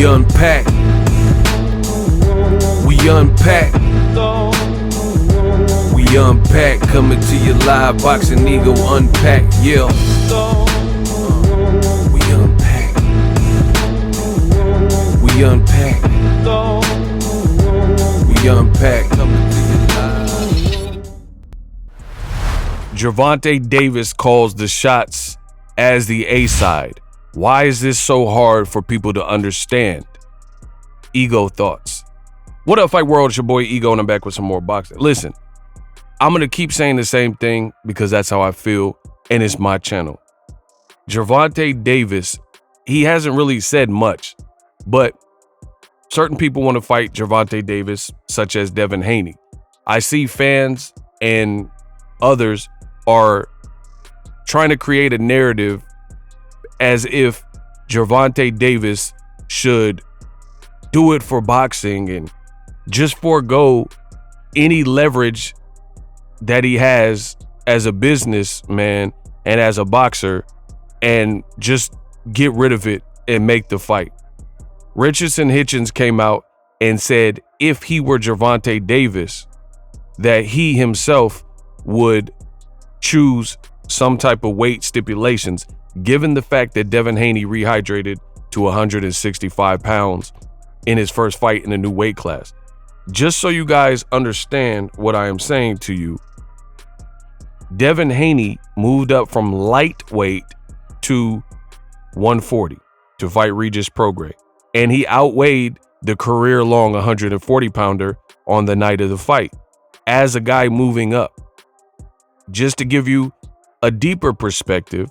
unpack. We unpack. We unpack. Coming to you live. Boxingego unpack. Yeah. We unpack. We unpack. We unpack. Coming to you live. Gervonta Davis calls the shots as the A-side. Why is this so hard for people to understand? Ego thoughts. What up, Fight World? It's your boy Ego, and I'm back with some more boxing. Listen, I'm going to keep saying the same thing because that's how I feel, and it's my channel. Gervonta Davis, he hasn't really said much, but certain people want to fight Gervonta Davis, such as Devin Haney. I see fans and others are trying to create a narrative as if Gervonta Davis should do it for boxing and just forego any leverage that he has as a businessman and as a boxer and just get rid of it and make the fight. Richardson Hitchens came out and said if he were Gervonta Davis, that he himself would choose some type of weight stipulations, given the fact that Devin Haney rehydrated to 165 pounds in his first fight in a new weight class. Just so you guys understand what I am saying to you, Devin Haney moved up from lightweight to 140 to fight Regis Prograis, and he outweighed the career-long 140-pounder on the night of the fight as a guy moving up. Just to give you a deeper perspective,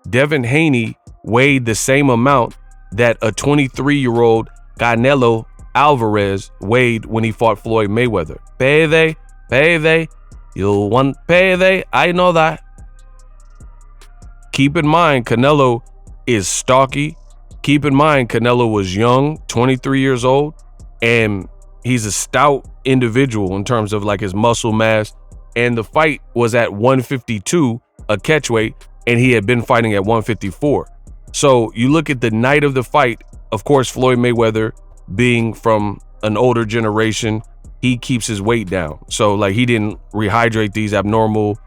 Devin Haney weighed the same amount that a 23-year-old Canelo Alvarez weighed when he fought Floyd Mayweather. Payday, you want payday? I know that. Keep in mind, Canelo is stocky. Keep in mind, Canelo was young, 23 years old, and he's a stout individual in terms of like his muscle mass. And the fight was at 152, a catchweight, and he had been fighting at 154. So you look at the night of the fight, of course, Floyd Mayweather being from an older generation, he keeps his weight down. So like he didn't rehydrate these abnormal,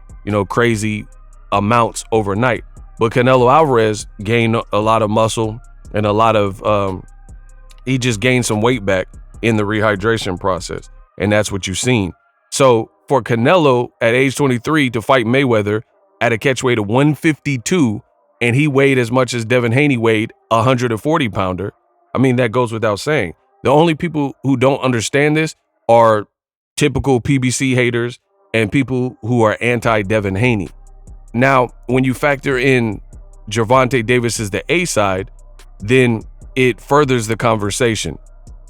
crazy amounts overnight. But Canelo Alvarez gained a lot of muscle and a lot of, he just gained some weight back in the rehydration process. And that's what you've seen. So for Canelo at age 23 to fight Mayweather at a catchweight of 152, and he weighed as much as Devin Haney weighed, 140-pounder, I mean, that goes without saying. The only people who don't understand this are typical PBC haters and people who are anti-Devin Haney. Now, when you factor in Gervonta Davis as the A-side, then it furthers the conversation.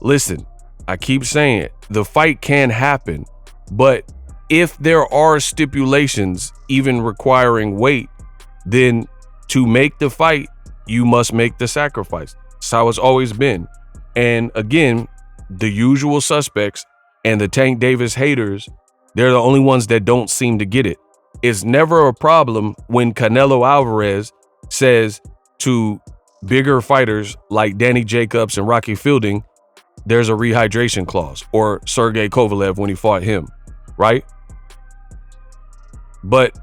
Listen, I keep saying it, the fight can happen, but if there are stipulations even requiring weight, then to make the fight, you must make the sacrifice. That's how it's always been. And again, the usual suspects and the Tank Davis haters, they're the only ones that don't seem to get it. It's never a problem when Canelo Alvarez says to bigger fighters like Danny Jacobs and Rocky Fielding, there's a rehydration clause, or Sergey Kovalev when he fought him, right? But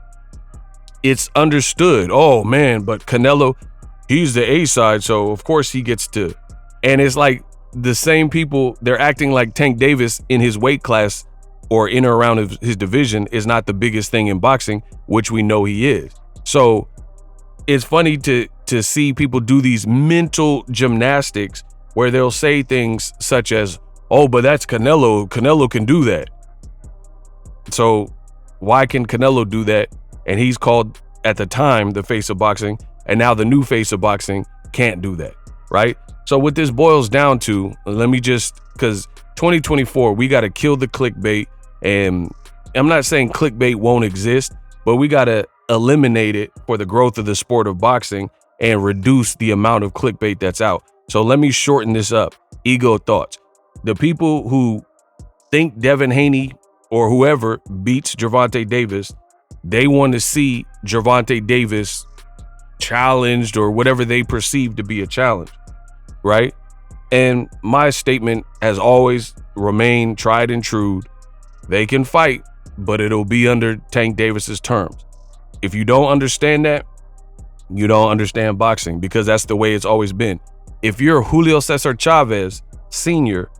it's understood, oh man, but Canelo, he's the A-side, so of course he gets to. And it's like the same people, they're acting like Tank Davis in his weight class or in or around his division is not the biggest thing in boxing, which we know he is. So it's funny to see people do these mental gymnastics where they'll say things such as, oh, but that's Canelo. Canelo can do that. So why can Canelo do that? And he's called at the time the face of boxing, and now the new face of boxing can't do that, right? So what this boils down to, let me just, because 2024, we got to kill the clickbait. And I'm not saying clickbait won't exist, but we got to eliminate it for the growth of the sport of boxing and reduce the amount of clickbait that's out. So let me shorten this up. Ego thoughts. The people who think Devin Haney or whoever beats Gervonta Davis, they want to see Gervonta Davis challenged or whatever they perceive to be a challenge, right? And my statement has always remained tried and true. They can fight, but it'll be under Tank Davis's terms. If you don't understand that, you don't understand boxing, because that's the way it's always been. If you're Julio Cesar Chavez Sr.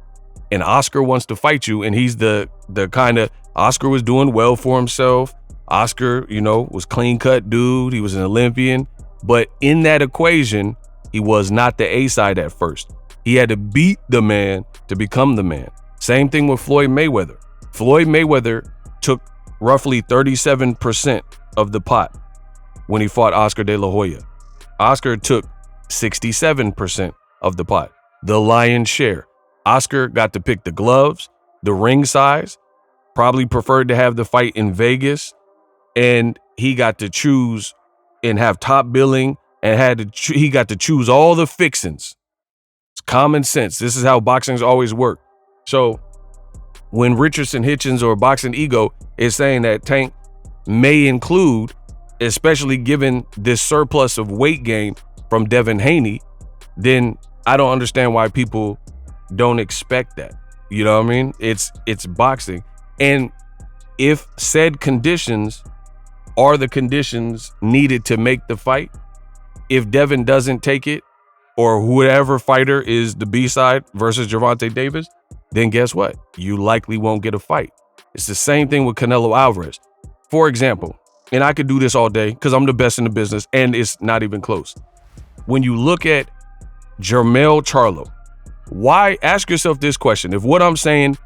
and Oscar wants to fight you, and he's the kind of, Oscar was doing well for himself. Oscar, was clean cut dude. He was an Olympian. But in that equation, he was not the A side at first. He had to beat the man to become the man. Same thing with Floyd Mayweather. Floyd Mayweather took roughly 37% of the pot when he fought Oscar De La Hoya. Oscar took 67% of the pot, the lion's share. Oscar got to pick the gloves, the ring size, probably preferred to have the fight in Vegas, and he got to choose and have top billing, and he got to choose all the fixings. It's common sense. This is how boxing's always worked. So when Richardson Hitchens or Boxingego is saying that Tank may include, especially given this surplus of weight gain from Devin Haney, then I don't understand why people don't expect that. You know what I mean? It's boxing. And if said conditions are the conditions needed to make the fight, if Devin doesn't take it, or whoever fighter is the B-side versus Gervonta Davis, then guess what? You likely won't get a fight. It's the same thing with Canelo Alvarez. For example, and I could do this all day because I'm the best in the business and it's not even close. When you look at Jermell Charlo, ask yourself this question. If what I'm saying,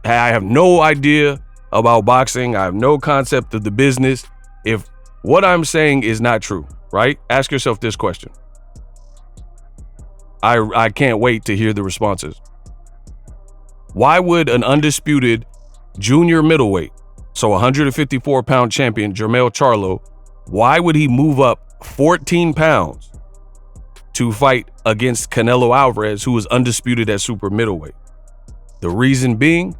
I have no idea about boxing, I have no concept of the business, if what I'm saying is not true, right? Ask yourself this question. I can't wait to hear the responses. Why would an undisputed junior middleweight, so 154-pound champion Jermell Charlo, why would he move up 14 pounds to fight against Canelo Alvarez, who is undisputed at super middleweight? The reason being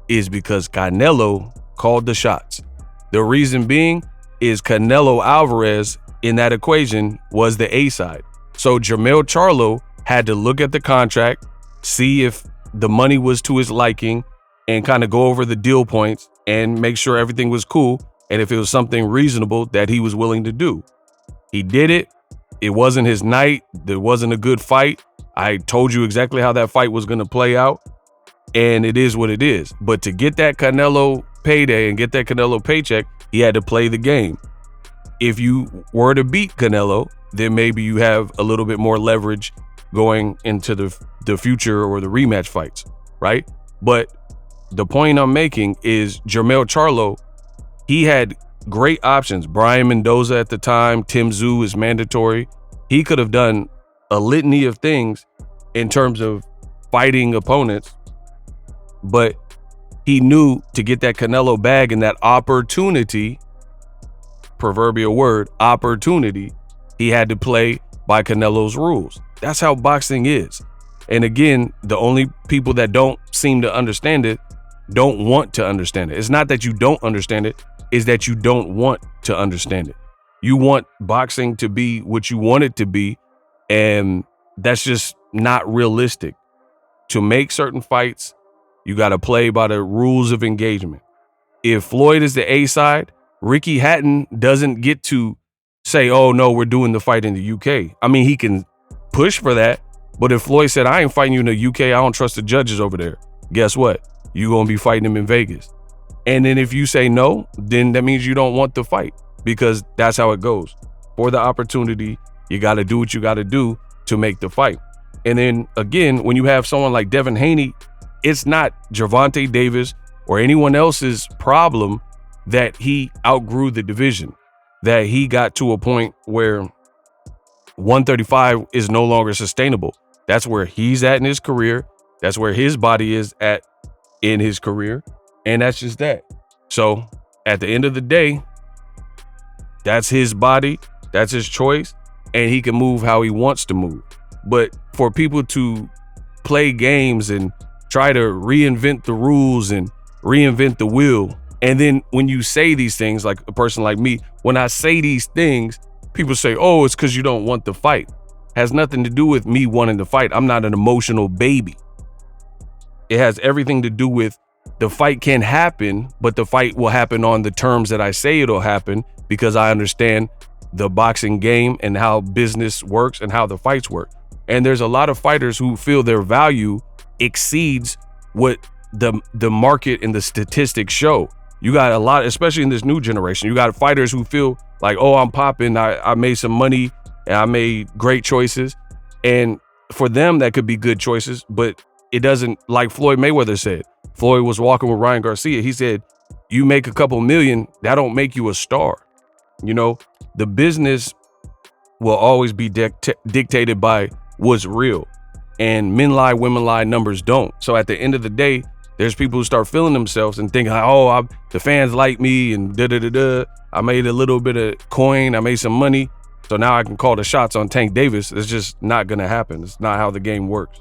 is because Canelo called the shots. The reason being is Canelo Alvarez in that equation was the A side. So Jermell Charlo had to look at the contract, see if the money was to his liking, and kind of go over the deal points and make sure everything was cool, and if it was something reasonable that he was willing to do. He did it. It wasn't his night. There wasn't a good fight. I told you exactly how that fight was going to play out, and it is what it is. But to get that Canelo payday and get that Canelo paycheck, he had to play the game. If you were to beat Canelo, then maybe you have a little bit more leverage going into the future or the rematch fights, right? But the point I'm making is Jermell Charlo, he had great options. Brian Mendoza at the time, Tim Tszyu is mandatory. He could have done a litany of things in terms of fighting opponents, but he knew to get that Canelo bag and that opportunity, proverbial word, opportunity, he had to play by Canelo's rules. That's how boxing is. And again, the only people that don't seem to understand it don't want to understand it. It's not that you don't understand it, it's that you don't want to understand it. You want boxing to be what you want it to be, and that's just not realistic. To make certain fights, you got to play by the rules of engagement. If Floyd is the A side, Ricky Hatton doesn't get to say, oh no, we're doing the fight in the UK. I mean, he can push for that, but if Floyd said, I ain't fighting you in the UK, I don't trust the judges over there, guess what? You're going to be fighting him in Vegas. And then if you say no, then that means you don't want the fight, because that's how it goes. For the opportunity, you got to do what you got to do to make the fight. And then again, when you have someone like Devin Haney, it's not Gervonta Davis or anyone else's problem that he outgrew the division, that he got to a point where 135 is no longer sustainable. That's where he's at in his career. That's where his body is at in his career. And that's just that. So at the end of the day, that's his body. That's his choice. And he can move how he wants to move. But for people to play games and try to reinvent the rules and reinvent the wheel, and then when you say these things, like a person like me, when I say these things, people say, oh, it's because you don't want the fight. has nothing to do with me wanting to fight. I'm not an emotional baby. It has everything to do with the fight can happen, but the fight will happen on the terms that I say it'll happen, because I understand the boxing game and how business works and how the fights work. And there's a lot of fighters who feel their value exceeds what the market and the statistics show. You got a lot, especially in this new generation, you got fighters who feel like, oh, I'm popping, I made some money and I made great choices. And for them, that could be good choices, but it doesn't, like Floyd Mayweather said. Floyd was walking with Ryan Garcia. He said, you make a couple million, that don't make you a star. You know, the business will always be dictated by what's real. And men lie, women lie, numbers don't. So at the end of the day, there's people who start feeling themselves and thinking, oh, the fans like me and da-da-da-da. I made a little bit of coin. I made some money. So now I can call the shots on Tank Davis. It's just not going to happen. It's not how the game works.